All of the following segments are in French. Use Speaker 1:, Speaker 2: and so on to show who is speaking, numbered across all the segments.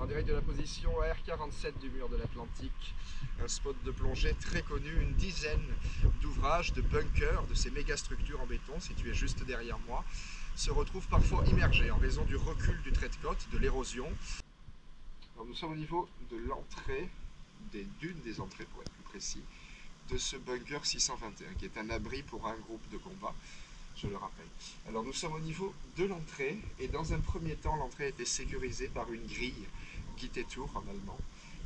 Speaker 1: En direct de la position AR-47 du mur de l'Atlantique, un spot de plongée très connu, une dizaine d'ouvrages, de bunkers, de ces méga structures en béton situées juste derrière moi, se retrouvent parfois immergés en raison du recul du trait de côte, de l'érosion. Nous sommes au niveau de l'entrée, d'une des entrées pour être plus précis, de ce bunker 621 qui est un abri pour un groupe de combat. Je le rappelle. Alors nous sommes au niveau de l'entrée et dans un premier temps l'entrée était sécurisée par une grille, Gittertor en allemand.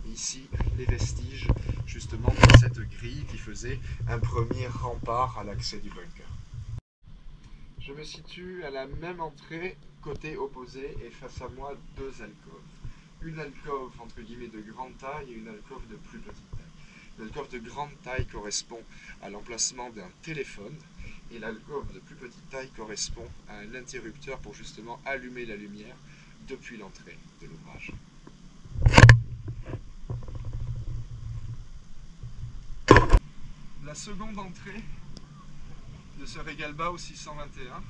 Speaker 1: Et ici les vestiges justement de cette grille qui faisait un premier rempart à l'accès du bunker. Je me situe à la même entrée, côté opposé et face à moi deux alcôves. Une alcôve entre guillemets de grande taille et une alcôve de plus petite taille. L'alcôve de grande taille correspond à l'emplacement d'un téléphone et l'alcôve de plus petite taille correspond à un interrupteur pour justement allumer la lumière depuis l'entrée de l'ouvrage. La seconde entrée de ce régalbas au 621.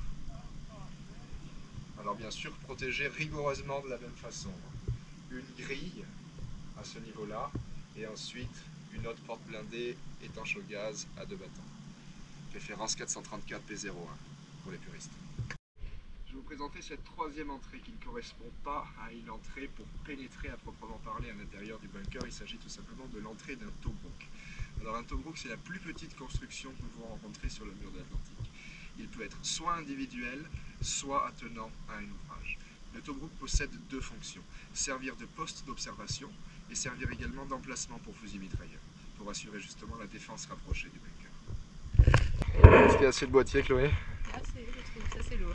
Speaker 1: Alors bien sûr protégée rigoureusement de la même façon. Une grille à ce niveau-là et ensuite une autre porte blindée étanche au gaz à 2 battants. Référence 434 P01 pour les puristes. Je vais vous présenter cette troisième entrée qui ne correspond pas à une entrée pour pénétrer à proprement parler à l'intérieur du bunker. Il s'agit tout simplement de l'entrée d'un tobruk. Alors un tobruk, c'est la plus petite construction que nous pouvons rencontrer sur le mur de l'Atlantique. Il peut être soit individuel, soit attenant à un ouvrage. Le tobruk possède deux fonctions, servir de poste d'observation et servir également d'emplacement pour fusils mitrailleurs, pour assurer justement la défense rapprochée du bunker. Est-ce qu'il y a assez de boîtiers, Chloé?
Speaker 2: Ah, ça c'est lourd.